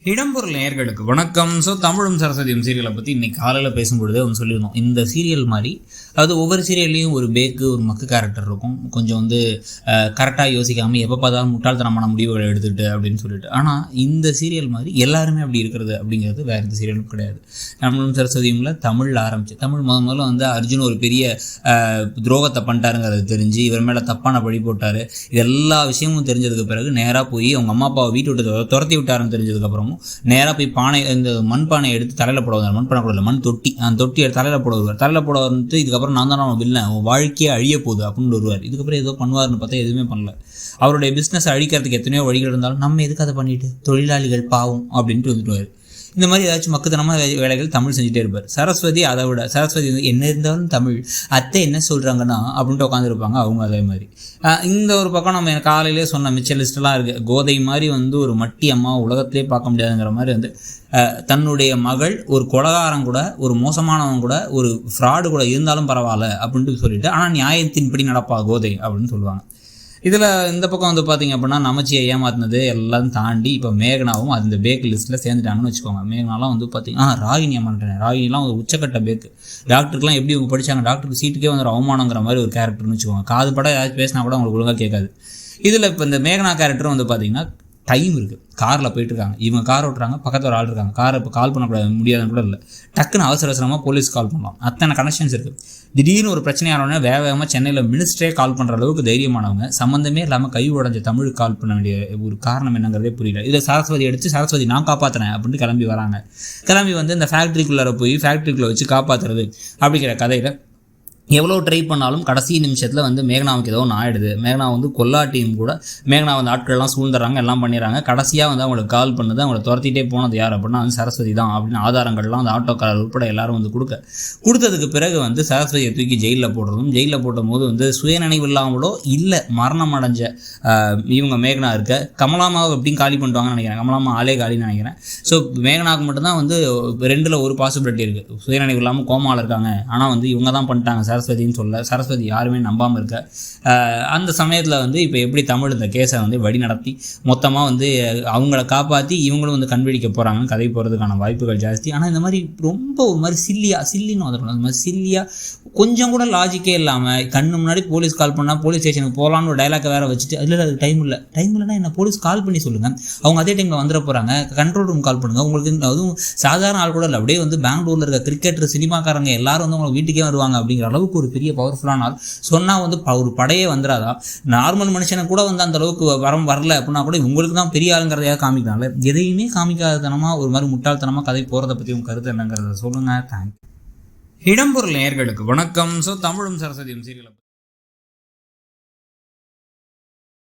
இடம்பொருள் நேயர்களுக்கு வணக்கம். தமிழும் சரஸ்வதியும் சீரியலை பற்றி இன்னைக்கு காலையில் பேசும்பொழுதே ஒன்று சொல்லியிருந்தோம். இந்த சீரியல் மாதிரி அது ஒவ்வொரு சீரியல்லையும் ஒரு பேக்கு ஒரு மக்கு கேரக்டர் இருக்கும். கொஞ்சம் கரெக்டாக யோசிக்காமல் எப்போ பார்த்தாலும் முட்டாள்தனமான முடிவுகளை எடுத்துக்கிட்டு அப்படின்னு சொல்லிட்டு. ஆனால் இந்த சீரியல் மாதிரி எல்லாருமே அப்படி இருக்கிறது அப்படிங்கிறது வேறு எந்த சீரியலும் கிடையாது. தமிழும் சரஸ்வதியும்ல தமிழில் ஆரம்பிச்சு தமிழ் முதல்ல அர்ஜுன் ஒரு பெரிய துரோகத்தை பண்ணிட்டாருங்கிறது தெரிஞ்சு இவர் மேலே தப்பான பழி போட்டார். இது எல்லா விஷயமும் தெரிஞ்சதுக்கு பிறகு நேராக போய் அவங்க அம்மா அப்பாவை வீட்டு விட்டு துரத்தி விட்டாருன்னு தெரிஞ்சதுக்கப்புறம் நேராக போய் பானை இந்த மண் பானையை எடுத்து தலையில் போடுவாங்க. மண் பானை கூட மண் தொட்டி, அந்த தொட்டி தலையில் போடுவார். தலையில் போட வந்து இதுக்கப்புறம் நான் தான் அவன் வில்லை, அவன் வாழ்க்கையே அழிய போகுது அப்படின்னு வருவார். இதுக்கப்புறம் ஏதோ பண்ணுவார்னு பார்த்தா எதுவுமே பண்ணல. அவருடைய பிஸ்னஸ் அழிக்கிறதுக்கு எத்தனையோ வழிகள் இருந்தாலும் நம்ம எதுக்கு அதை பண்ணிட்டு தொழிலாளிகள் பாவம் அப்படின்ட்டு வந்துடுவார். இந்த மாதிரி ஏதாச்சும் மக்குத்தனமான வேலைகள் தமிழ் செஞ்சுட்டே இருப்பார். சரஸ்வதி அதை விட சரஸ்வதி என்ன இருந்தாலும் தமிழ் அத்தை என்ன சொல்கிறாங்கன்னா அப்படின்ட்டு உட்காந்துருப்பாங்க. அவங்க அதே மாதிரி இந்த ஒரு பக்கம் நம்ம காலையிலே சொன்ன மிச்ச லிஸ்டெல்லாம் இருக்குது. கோதை மாதிரி ஒரு மட்டி அம்மா உலகத்திலே பார்க்க முடியாதுங்கிற மாதிரி தன்னுடைய மகள் ஒரு கொலகாரம் கூட ஒரு மோசமானவன் கூட ஒரு ஃப்ராடு கூட இருந்தாலும் பரவாயில்ல அப்படின்ட்டு சொல்லிட்டு ஆனால் நியாயத்தின்படி நடப்பா கோதை அப்படின்னு சொல்லுவாங்க. இதில் இந்த பக்கம் பார்த்திங்க அப்படின்னா நமச்சியை ஏமாத்தினது எல்லாம் தாண்டி இப்போ மேகனாவும் அது இந்த பேக் லிஸ்ட்டில் சேர்ந்துட்டாங்கன்னு வச்சுக்கோங்க. மேகனாலாம் பார்த்திங்கன்னா ராகினி ஏமாட்டேன். ராகினிலாம் ஒரு உச்சக்கட்ட பேக்கு. டாக்டருக்குலாம் எப்படி இவங்க படித்தாங்க, டாக்டருக்கு சீட்டுக்கே ஒரு அவமானங்கிற மாதிரி ஒரு கேரக்டர்னு வச்சுக்கோங்க. காது படம் ஏதாச்சும் பேசினா கூட அவங்களுக்கு ஒழுங்காக கேட்காது. இதில் இப்போ இந்த மேகனா கேரக்டரும் பார்த்திங்கன்னா டைம் இருக்குது. காரில் போயிட்டுருக்காங்க, இவங்க கார் ஓட்டுறாங்க, பக்கத்தில் ஒரு ஆள் இருக்காங்க. காரை இப்போ கால் பண்ணக்கூடாது முடியாதுன்னு கூட இல்லை. டக்குன்னு அவசரமாக போலீஸ் கால் பண்ணலாம். அத்தனை கனெக்ஷன்ஸ் இருக்குது. திடீர்னு ஒரு பிரச்சனையானோடனே வேகமாக சென்னையில் மினிஸ்டரே கால் பண்ணுற அளவுக்கு தைரியமானவங்க. சம்மந்தமே இல்லாமல் கை உடஞ்ச தமிழுக்கு கால் பண்ண வேண்டிய ஒரு காரணம் என்னங்கிறதே புரியல. இதை சரஸ்வதி எடுத்து சரஸ்வதி நான் காப்பாற்றுறேன் அப்படின்ட்டு கிளம்பி வராங்க. கிளம்பி இந்த ஃபேக்ட்ரிக்குள்ளே போய் ஃபேக்ட்ரிக்குள்ளே வச்சு காப்பாற்றுறது அப்படிங்கிற கதையில் எவ்வளோ ட்ரை பண்ணாலும் கடைசி நிமிஷத்தில் மேகனாவுக்கு ஏதோ ஒன்று ஆகிடுது. மேகனா கொல்லாட்டியும் கூட மேகனா ஆட்கள்லாம் சூழ்ந்துறாங்க, எல்லாம் பண்ணிடுறாங்க. கடைசியாக அவங்களுக்கு கால் பண்ணுது. அவங்களை துரத்திட்டே போனது யார் அப்படின்னா சரஸ்வதி தான் அப்படின்னு ஆதாரங்கள்லாம் அந்த ஆட்டோக்காரர் உட்பட எல்லாரும் கொடுத்ததுக்கு பிறகு சரஸ்வதியை தூக்கி ஜெயிலில் போடுறதும், ஜெயிலில் போடும் போது சுயநினைவு இல்லாமலோ இல்லை மரணம் அடைஞ்ச இவங்க மேகனா இருக்க கமலாமாவை எப்படியும் காலி பண்ணுவாங்கன்னு நினைக்கிறேன். கமலாமா ஆளே காலின்னு நினைக்கிறேன். ஸோ மேகனாவுக்கு மட்டும்தான் ரெண்டில் ஒரு பாசிபிலிட்டி இருக்குது. சுயநினைவு இல்லாமல் கோமாவில் இருக்காங்க, ஆனால் இவங்க தான் பண்ணிட்டாங்க சரஸ்வதின்னு சொல்ல. சரஸ்வதி யாருமே நம்பாமல் இருக்க அந்த சமயத்தில் இப்போ எப்படி தமிழ் இந்த கேஸை வழி நடத்தி மொத்தமாக அவங்கள காப்பாற்றி இவங்களும் கண்பிடிக்க போகிறாங்கன்னு கதை போகிறதுக்கான வாய்ப்புகள் ஜாஸ்தி. ஆனால் இந்த மாதிரி ரொம்ப ஒரு மாதிரி சில்லின்னு வந்துடும். அந்த மாதிரி சில்லியாக கொஞ்சம் கூட லாஜிக்கே இல்லாமல் கண்ணு முன்னாடி போலீஸ் கால் பண்ணால் போலீஸ் ஸ்டேஷனுக்கு போகலான்னு ஒரு டைலாக்கை வேறு வச்சுட்டு அதில் அது டைம் இல்லைன்னா என்ன போலீஸ் கால் பண்ணி சொல்லுங்கள், அவங்க அதே டைமில் வந்துட போகிறாங்க, கண்ட்ரோல் ரூம் கால் பண்ணுங்கள். உங்களுக்கு அதுவும் சாதாரண ஆள் கூட இல்லை, அப்படியே பெங்களூரில் இருக்க கிரிக்கெட்டர் சினிமாக்காரங்க எல்லாரும் உங்களுக்கு வீட்டுக்கே வருவாங்க அப்படிங்கிற அளவுக்கு ஒரு பெரிய பவர்ஃபுல்லான ஆள். சொன்னால் ஒரு படையே வந்துடாதா? நார்மல் மனுஷனை கூட அந்த அளவுக்கு வரல அப்படின்னா கூட உங்களுக்கு தான் பெரிய ஆளுங்கிறதையாக காமிக்கிறாங்களே. எதையுமே காமிக்காதனமாக ஒரு மாதிரி முட்டாள்தனமாக கதை போகிறத பற்றி உங்கள் கருத்து என்னங்கிறத சொல்லுங்கள். தேங்க்யூ. இடம்பொருள் நேயர்களுக்கு வணக்கம். தமிழும் சரஸ்வதியும் சீரியல்